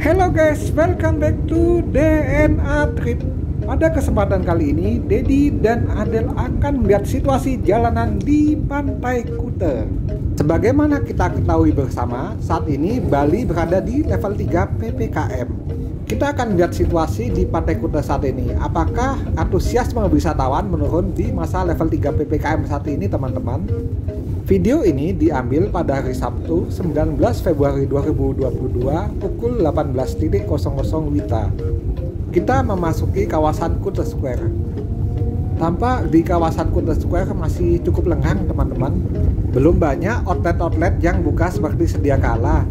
Hello guys, welcome back to DNA Trip. Pada kesempatan kali ini, Dedi dan Adel akan melihat situasi jalanan di Pantai Kuta. Sebagaimana kita ketahui bersama, saat ini Bali berada di level 3 PPKM. Kita akan melihat situasi di Pantai Kuta saat ini. Apakah antusiasme wisatawan menurun di masa level 3 PPKM saat ini, teman-teman? Video ini diambil pada hari Sabtu 19 Februari 2022 pukul 18.00 WITA. Kita memasuki kawasan Kuta Square. Tampak di kawasan Kuta Square masih cukup lengang, teman-teman. Belum banyak outlet-outlet yang buka seperti sedia kala.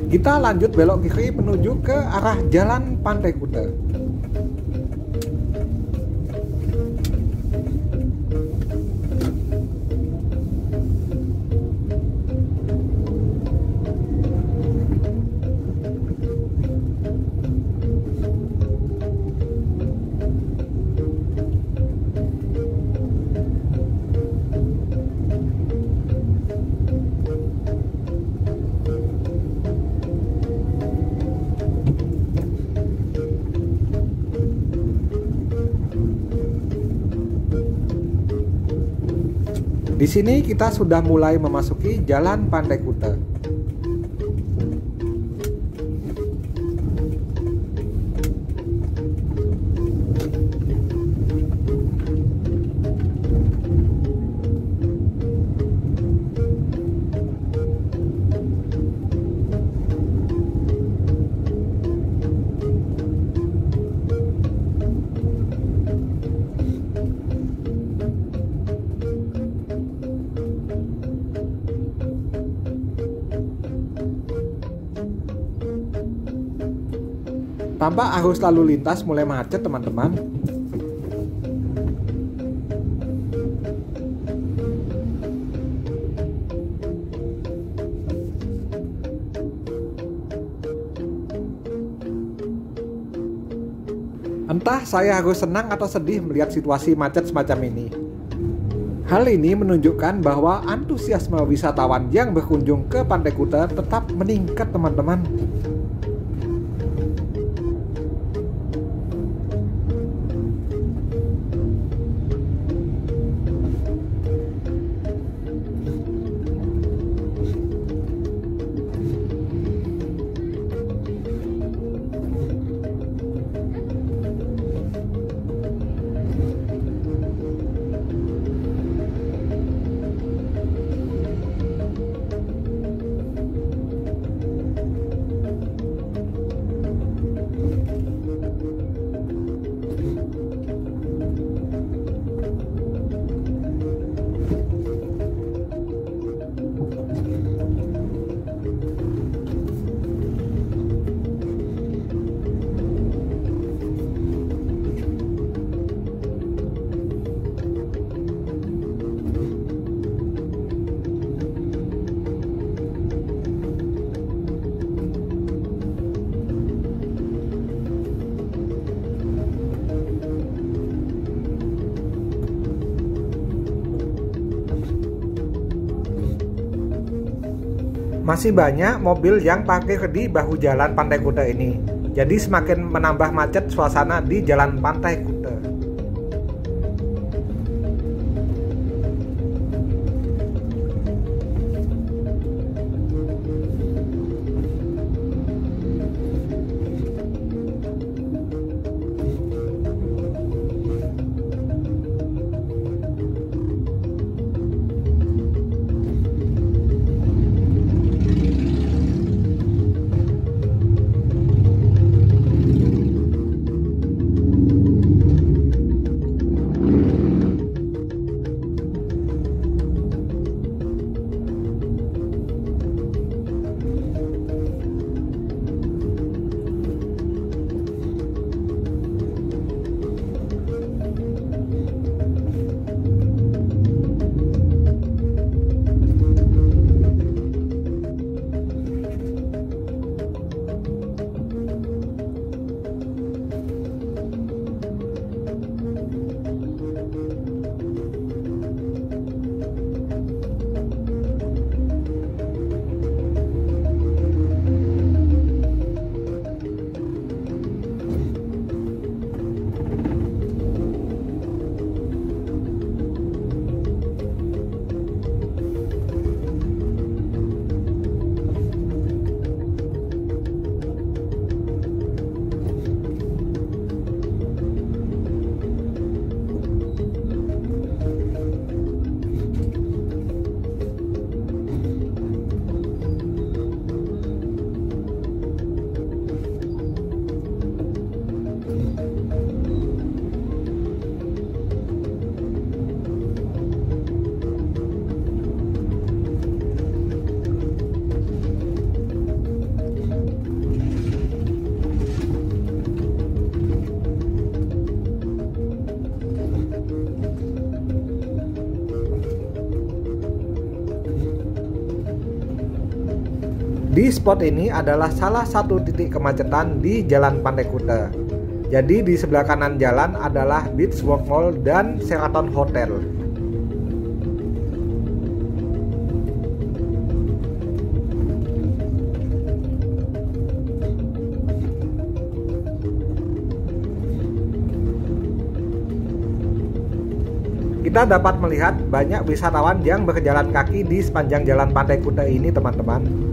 Kita lanjut belok kiri menuju ke arah Jalan Pantai Kuta. Di sini kita sudah mulai memasuki Jalan Pantai Kuta. Tampak arus lalu lintas mulai macet, teman-teman. Entah saya harus senang atau sedih melihat situasi macet semacam ini. Hal ini menunjukkan bahwa antusiasme wisatawan yang berkunjung ke Pantai Kuta tetap meningkat, teman-teman. Masih banyak mobil yang parkir di bahu jalan Pantai Kuta ini. Jadi semakin menambah macet suasana di Jalan Pantai Kuta. Di spot ini adalah salah satu titik kemacetan di Jalan Pantai Kuta. Jadi di sebelah kanan jalan adalah Beachwalk Mall dan Sheraton Hotel. Kita dapat melihat banyak wisatawan yang berjalan kaki di sepanjang Jalan Pantai Kuta ini, teman-teman.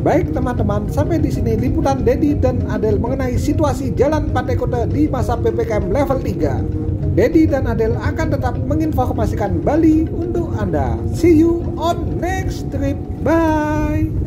Baik teman-teman, sampai di sini liputan Dedi dan Adel mengenai situasi Jalan Pantai Kuta di masa PPKM level 3. Dedi dan Adel akan tetap menginformasikan Bali untuk Anda. See you on next trip. Bye.